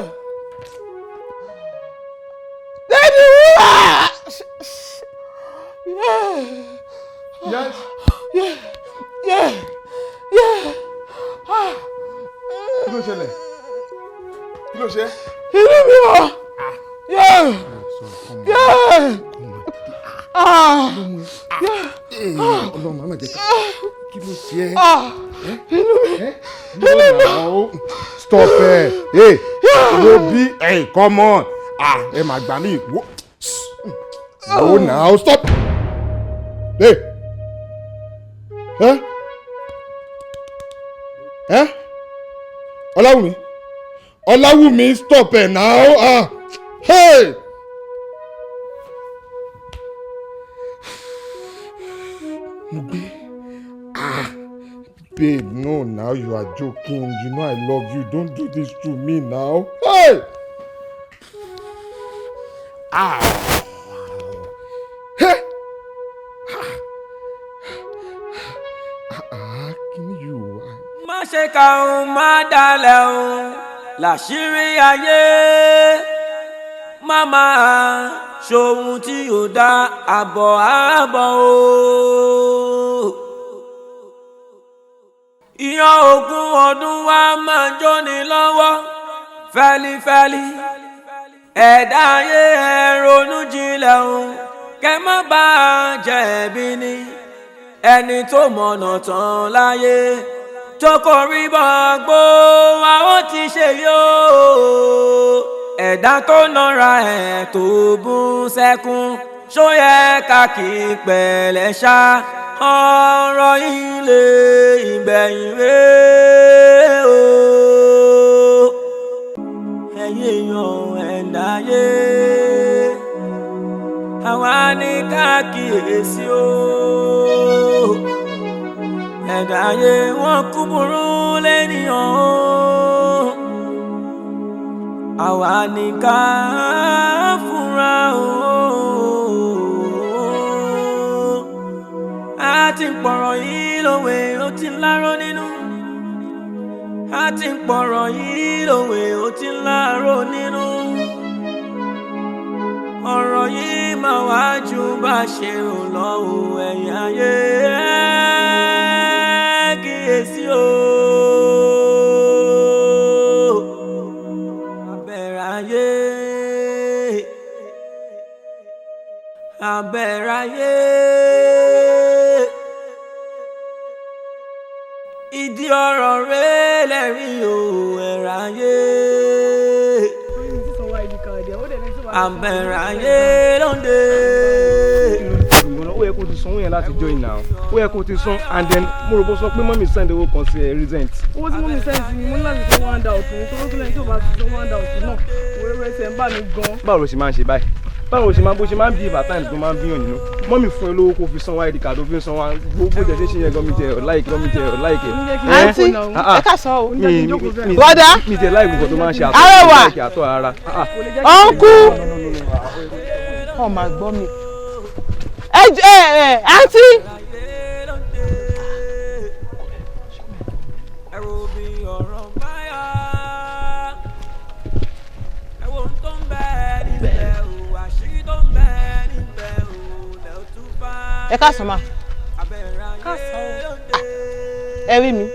Daddy-wura! Yeah. Yes. Yeah. Kí ló ṣẹlẹ̀? Kí ló ṣe? Inú mi ò. Yeah. Ọlọ́run máa jẹ́ kí ló ṣe ẹ́? Inú mi. Stop it. Hey, wo bí? Hey, come on. Ẹ máa gbà mí. Oh, now stop. Hey. Ọláwùmí, stop it now. Hey. Babe, no, now you are joking. You know I love you. Don't do this to me now. Hey! Hey! Kí ká o má dalẹ̀ o làṣírí ayé má máa ṣohun tí ò dá àbọ̀ àbọ̀ o. ìyàn ogún ọdún wa máa jóni lọ́wọ́ fẹ́lifẹ́li ẹ̀dá ayé ẹ ronú jinlẹ̀ o kẹ́ má bàa jẹ̀bi ni ẹni tó mọ̀nà tán láyé tó kò rí bọ́gbó wa ó ti ṣe yóò ẹ̀dá tó nọra ẹ̀ tó bú sẹ́kún ṣó yẹ ká kí pẹ̀lẹ́ ṣá ọ̀rọ̀ ilé ìgbẹ̀yìn rẹ̀ o ẹ̀yin èèyàn ẹ̀dá yé àwa ní ká kíyèsí o ẹ̀dá ayé wọn kú burú lẹ́nìyàn o àwa ní ká fúnra o a ti ń pọ̀rọ̀ yìí lówe ó ti ń láró nínú a ti ń pọ̀rọ̀ yìí lówe ó ti ń láró nínú ọ̀rọ̀ yìí máa wá ju bá ṣe rò lọ́wọ́ ẹ̀yìn ayé kíyèsí o. abẹ́rẹ́ ayé abẹ́rẹ́ ayé ìdí ọ̀rọ̀ rẹ̀ lẹ́rìí o ẹ̀rọ ayé. àbẹ̀ráyé lóde. ó yẹ kó ti sanwó yẹn láti join now ó yẹ kó ti san and then mo rò bó sọ pé mọ́mí send owó kan sí ẹ resent. owó tí mọ́mí send sí mi mo ní láti san one down fún un tó lókè lẹ́yìn tó bá ti san one down fún náà wẹ́rẹ́ ẹsẹ̀ ń bà mí gan. báwo ló ṣe máa ń ṣe báyìí báwo ṣe máa bó ṣe máa ń bí ìbá times tó máa ń bíyàn nínú mọ́mí fún ẹ lówó kó fi san id card ó fi san wa gbogbo jẹ ṣe yẹn gọmìtì ọláìkẹ. àǹtí ẹ ká sọ o bọ́dà mi tẹ láì gbogbo tó máa ń ṣe àtọ̀ ara. ọ̀nkú ọ̀ máa gbọ́ mi àǹtí. ẹ káàsán ma. ẹ rí mi.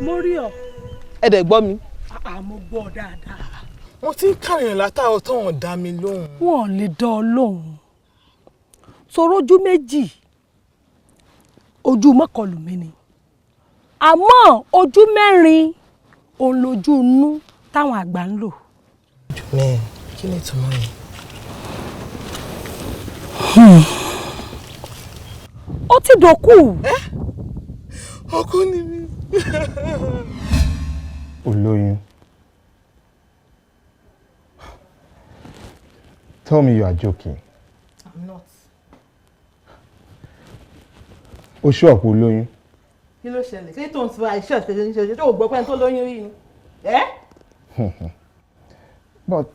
mo rí ọ. ẹ dẹ̀ gbọ́ mi. mo gbọ́ dáadáa. wọ́n ti ń kàyàn látàrọ tó wọ́n dá mi lóhùn. wọn ò lè dán ọ lóhùn. sọ̀rọ̀ ojú méjì ojú mọ́kànlù mi ni àmọ́ ojú mẹ́rin òun lójú inú táwọn àgbà ń lò. ojú mẹ́rin kí ni ìtumọ̀ yẹn. ó ti dọ̀kú. ọkọ ni mi. olóyún. Tell me you are joking. I'm not. O ṣọ́ ọ̀pọ̀ olóyún. kí ló ṣẹlẹ̀ kí tó ń sọ àìṣe ìṣẹ̀lẹ̀ ní ṣe tó gbọ́ pé tó lóyún rí ni. But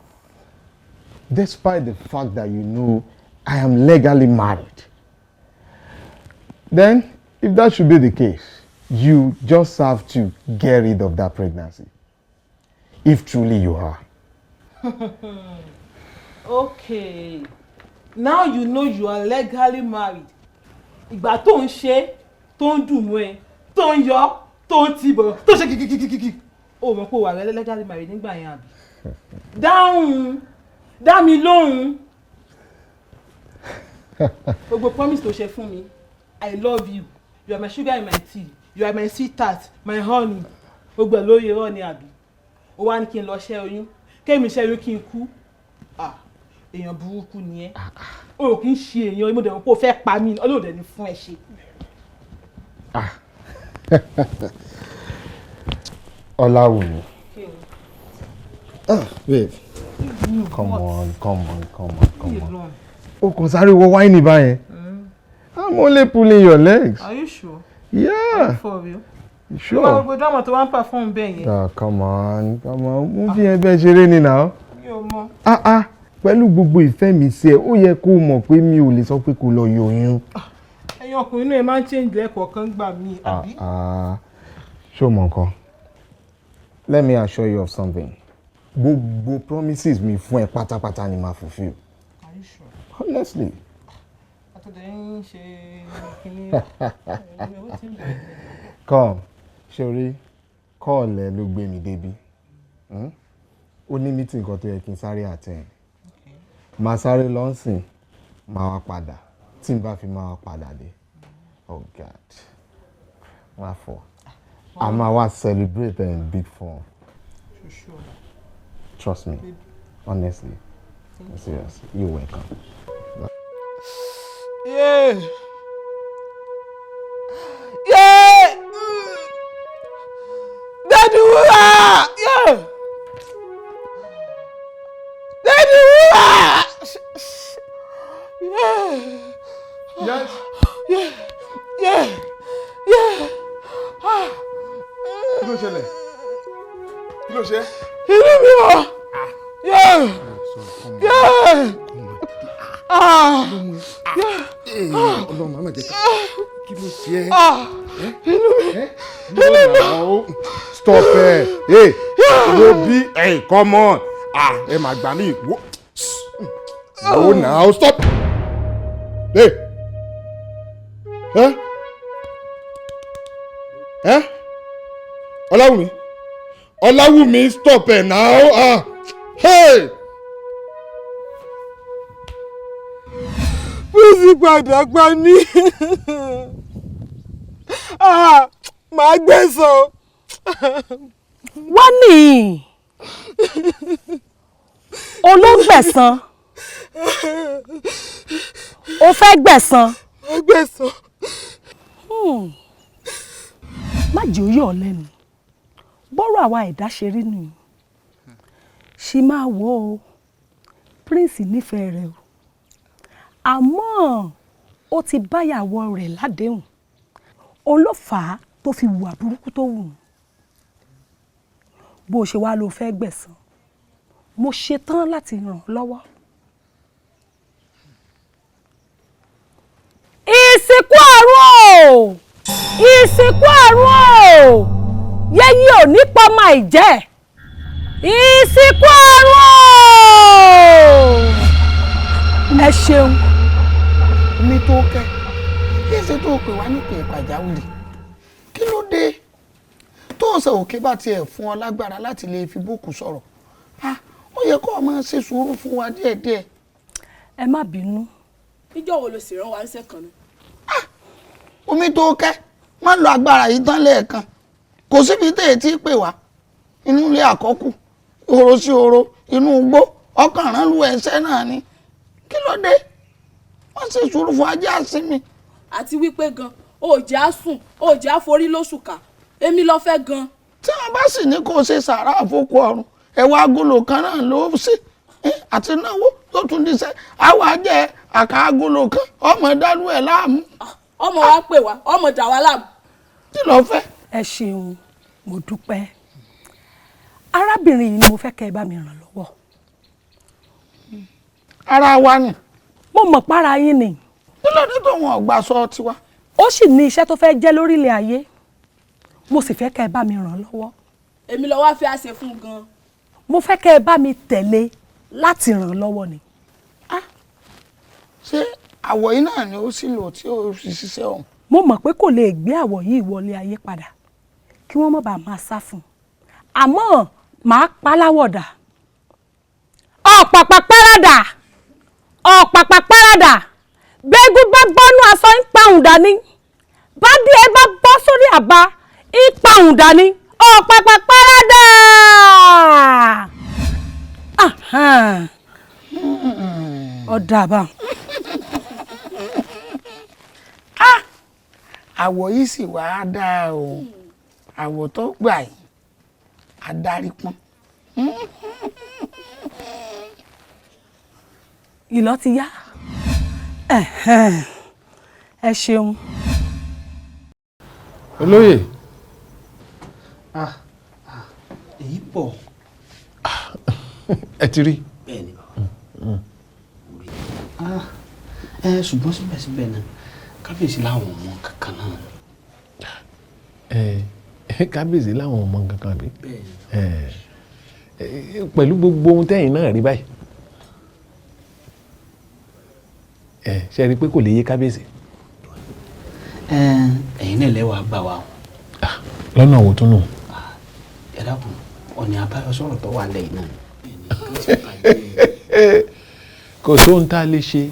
despite the fact that you know I am legally married, then if that should be the case, you just have to get rid of that pregnancy. If truly you are. Okay. Now you know you are legally married. Ìgbà tó ń ṣe, tó ń dùn mọ́ ẹ, tó ń yọ, tó ń tibọ̀, tó ṣe kìkìkìkìkì. O mọ̀ pé o wà legally married nígbà yẹn àbí? Dáhùn, dá mi lóhùn. Gbogbo promise tó ṣe fún mi, I love you. You are my sugar in my tea. You are my sweetheart, my honey. Gbogbo ẹ̀ lórí irọ́ ni àbí? O wá ní kí n lọ ṣẹ́ oyún. Kémi ṣẹ́ oyún kí n kú. Èèyàn burúkú ni ẹ́. O kì í ṣe èèyàn mo dẹ̀ mọ̀ pé o fẹ́ pa mí Ọlọ́run ní fún ẹ ṣe. Ọláwùmí. Babe. Come on. O kò sáré wọ wáìnì báyẹn. I'm only pulling your legs. Are you sure? Yeah. Are you for real? Sure. Well, we don't want to perform bẹ́ẹ̀ yẹn. Come on. Mo fi ẹbẹ ṣeré ni now. Mi ò mọ̀. Pẹ̀lú gbogbo ìfẹ́ mi sí ẹ, ó yẹ kó mọ̀ pé mi ò lè sọ pé kó lọ yọyún. Ẹ̀yin ọkùnrin náà máa ń change lẹ́kọ̀ọ̀kan gbà mí àbí? Show Monko. Let me assure you of something. Gbogbo promises mi fún ẹ pátápátá ni máa fulfill. Are you sure? Honestly. Come, Shori, call ẹ ló gbé mi débi. Ó ní meeting kan tó yẹ kí n sáré attend. Màá sáré lọ nsìn, màá wá padà. Tí n bá fi máa wá padà dé. Oh God. Wá fọ. A máa wá celebrate in big form. Sure. Trust me. Honestly. Seriously. You're welcome. Yeah. Yeah. Daddy Wura. Yeah. Daddy Wura. Yeah. Yes. Yeah. Yeah. Yeah. Kí ló ṣẹlẹ̀? Kí ló ṣe? Inú mi ò. Yeah. Yeah. Ọlọ́run máa ma jẹ́ kí ló ṣe ẹ́? Inú mi. Stop it. Hey, wo bí? Hey, come on. Ẹ máa gbà mí. Wo now, stop. Hey. Ọláwùmí, stop it now. Hey. Bó sì padà pa mí. Màá gbẹ̀san. Wọ́n ní olóògbẹ̀san. O fẹ́ gbẹ̀san. Màá gbẹ̀san. Má jẹ́ ó yọ̀ ọ́ lẹ́nu. Bọ́rọ̀ àwa ẹ̀dá ṣe rí nù. Ṣì máa wò ó. Prince nífẹ̀ẹ́ rẹ̀ o. Àmọ́ ó ti báyàwó rẹ̀ ládéhùn. Òun ló fà á tó fi hùwà burúkú tó wù. Bó ṣe wá ló fẹ́ gbẹ̀san. Mo ṣetán láti ràn ọ́ lọ́wọ́. Ìsìnkú ọ̀run o! Ìsìnkú ọ̀run o! Yẹ́yí ò ní pọ́mọ ìjẹ́. Ìsìnkú ọ̀run o! Ẹ ṣeun. Mi tó kẹ́ kí ṣe tó pè wá nípìn pàjáwìrì kí ló dé tó ṣe òkè bá tiẹ̀ fún ọ lágbára láti lè fi bókù sọ̀rọ̀ ó yẹ kó o máa ṣe sùúrù fún wa díẹ̀díẹ̀. Ẹ má bínú. Níjọ́ wo ló sì rán wa níṣẹ́ kan ni? Omi tó kẹ́ má lo agbára yìí tán lẹ́ẹ̀kan kò síbi tẹ̀ tí pè wá inú ilé àkọ́kù oró sí oró inú igbó ọkàn rán lu ẹsẹ̀ náà ni kí ló dé wọ́n ṣe sùúrù fún ajá sí mi. Àti wípé gan òjì á sùn òjì á forí lóṣù ká èmi lọ fẹ́ gan. Tí wọ́n bá sì ní kó o ṣe sàárà àfọkù ọ̀run ẹ̀wà agolo kan náà ló ṣe àti náwó tó tún díṣẹ́ àwọn àjẹ́ àká agolo kan ọmọ dánú ẹ̀ láàmú. Ọmọ wa pè wá ọmọ dà wá láàmú. Kí ló fẹ́? Ẹ ṣeun mo dúpẹ́. Arábìnrin yìí ni mo fẹ́ kẹ́ ẹ bá mi ràn lọ́wọ́. Ara wa ni. Mo mọ̀ pára yín ni. Kí ló dé tó wọn ọ̀gbà sọ tiwa? Ó sì ní iṣẹ́ tó fẹ́ jẹ́ lórílẹ̀ ayé. Mo sì fẹ́ kẹ́ ẹ bá mi ràn lọ́wọ́. Èmi lọ wá fẹ́ àṣẹ fún gan. Mo fẹ́ kẹ́ ẹ bá mi tẹ̀lé láti ràn lọ́wọ́ ni. Ṣé àwọ̀ yìí náà ni ó sì lò tí ó fi ṣiṣẹ́ ọ̀hún? Mo mọ̀ pé kò lè gbé àwọ̀ yìí wọlé ayé padà kí wọ́n má bàa máa sá fún un. Àmọ́ màá pa láwọ̀dà. Ọ̀pàpà párádà. Ọ̀pàpà párádà. Bẹ́gún bá gbọ́nú aṣọ ń pàùn dání. Bádìẹ bá bọ́ sórí àbá ń pàùn dání. Ọ̀pàpà párádà. Ọ̀dà bá. Àwọ̀ yìí sì wá dáa o. Àwọ̀ tó gbà yìí adarí pọ́n. Ìlọ ti yá. Ẹ ṣeun. Olóyè. Èyí pọ̀. Ẹ ti rí. Bẹ́ẹ̀ni. Ṣùgbọ́n síbẹ̀síbẹ̀ náà kábíyèsí láwọn ọmọ kankan náà. kábíyèsí láwọn ọmọ kankan bí pẹ̀lú gbogbo ohun tẹ́yìn náà rí báyìí ṣe rí i pé kò lè yé kábíyèsí. ẹ̀yin náà lẹ́wàá gbà wá o. lọ́nà wo tún nù. ẹ dákun ọ̀nà àbáyọ sọ̀rọ̀ tó wà lẹ́yìn náà. kò sóhun tá a lè ṣe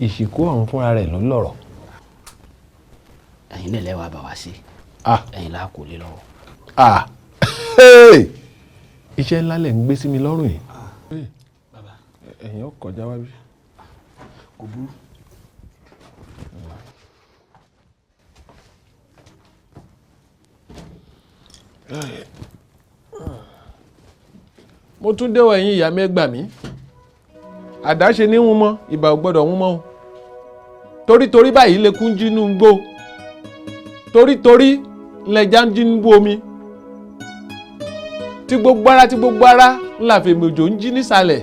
ìsìnkú ọ̀run fúnra rẹ̀ ló lọ́rọ̀. ẹ̀yin náà lẹ́wàá bá wa ṣe ẹ̀yin là kò lè lọ́wọ́. iṣẹ́ ńlá lẹ̀ ń gbé sí mi lọ́rùn yìí. ẹ̀yin ó kọjá wá bí. kò burú. mo tún déwọ̀ ẹ̀yin ìyá mẹ́gbà mí àdáṣe ní ń mọ́ ìbà ò gbọ́dọ̀ ń mọ́ o torítorí báyìí lè kún jínú gbó torítorí lẹ́jà ń jínú bú omi tí gbogbo ara ńlá fèmí òjò ń jí nísàlẹ̀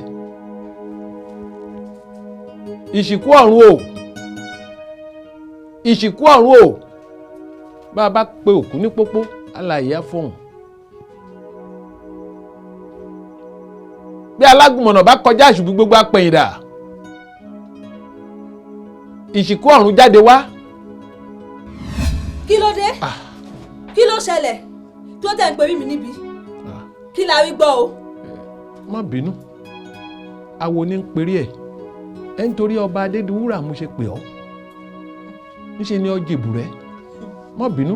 ìsìnkú ọ̀run o bá a bá pe òkú ní pópó alààyè á fọ̀hún. bí alágùnmọ̀nà bá kọjá àṣùbí gbogbo apẹ̀yìndà ìsìnkú ọ̀run jáde wá. kí ló dé kí ló ṣẹlẹ̀ tó tẹ̀ ń pè mí níbí kí la rí gbọ́ o. má bínú awo ní ń perí ẹ̀ nítorí ọba adédìwúrà mo ṣe pè ọ́ níṣẹ́ ni ọ jèbù rẹ má bínú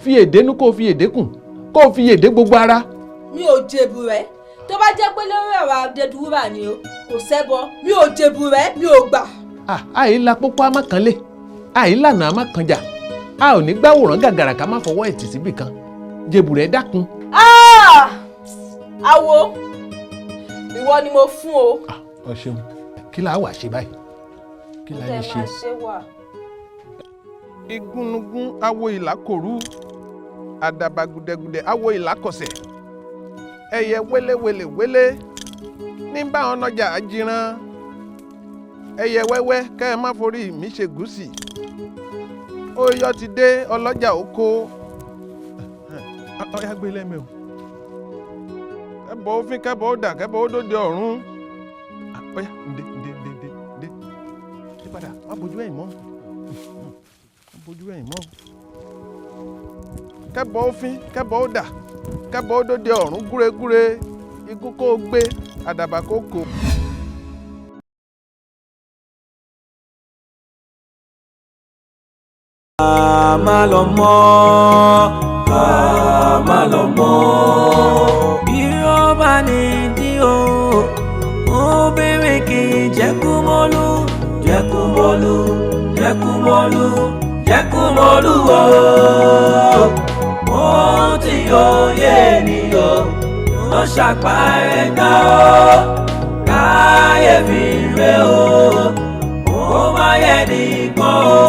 fi èdè nú kó fi èdè kùn kó fi èdè gbogbo ara. mi ò jèbù rẹ tó bá jẹ́ pé lórí ọ̀rọ̀ adédìwúrà ni o kò ṣẹbọ mi ò jèbù rẹ mi ò gbà. àìlà pópó amákanlé àìlànà amákanjà a ò ní gbàwòrán gàgàrà ká má fọwọ́ ẹ̀ tì síbì kan jèbù rẹ dákun. awo ìwọ ni mo fún o. ọ ṣeun kí la wá ṣe báyìí kí la lè ṣe. igúnnugún awo ìlàkòrú àdàbà gùdẹ̀gùdẹ̀ awo ìlàkọ̀sẹ̀ ẹyẹ wéléwéléwélé ní bá ọ̀nàjà ajíran ẹyẹ wẹ́wẹ́ kẹ́ ẹ má forí mi ṣe gúúsì ó yọ ti dé ọlọ́jà oko ọyá gbé lẹ́mẹ̀ o kẹ́bọ̀ òfin kẹ́bọ̀ ó dà kẹ́bọ̀ ó dòde ọ̀run ọyá ǹdẹ padà má bójú ẹ̀yìn mọ́ kẹ́bọ̀ òfin kẹ́bọ̀ ó dà kẹ́bọ̀ ó dòde ọ̀run gúregúre ikú kó o gbé àdàbà kó kò. MALOMO bí ó bá ní dí o obìnrin kì í jẹ́kúmọ́lú o ó ti yóye ènìyàn ló ṣàpá ẹ̀dá o káyéfì rẹ o ó má yẹ nìkan o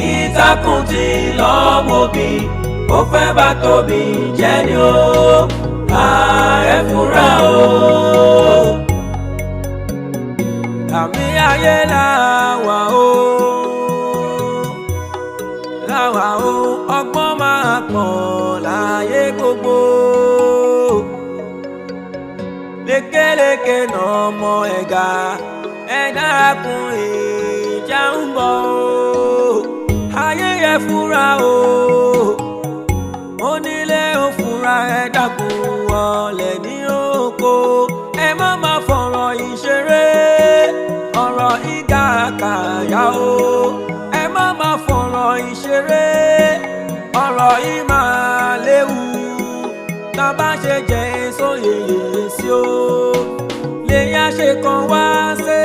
ìtàkùn tí lọ́mọbí ó fẹ́ bá tóbi jẹ́ ni ó ẹ fura o. àmì ayé làwà o ọgbọ́n máa pọ̀ láyé gbogbo lékeleke náà mọ ẹ̀gà ẹ̀dá kun ìjà ń bọ̀ o ayé yẹ fura o onílé ò fura ẹ dákun wọlé ní oko ẹ má má fọ̀rọ̀ ìṣeré ọ̀rọ̀ ìgà kàyà o ẹ má má fọ̀rọ̀ ìṣeré ọ̀rọ̀ yìí máa léwu tá a bá ṣe jẹ èso yèyè sí o lèyàn ṣe kàn wá sí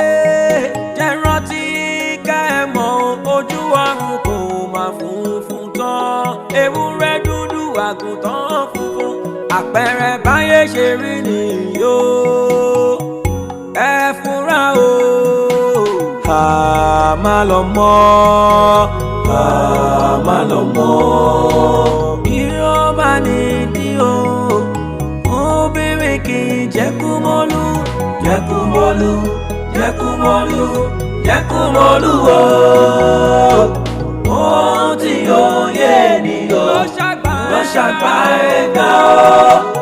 jẹ́ rántí ká ẹ mọ̀ ojú ọ̀run kò má funfun tán ewúrẹ́ dúdú àgùntàn funfun àpẹẹrẹ báyé ṣe rí nìyí o ẹ fura o MALOMO bí ó bá ní dí o obìnrin kì í jẹ́kúmọ́lú o ó ti yóye ènìyàn ló ṣàgbá ẹ̀ka o.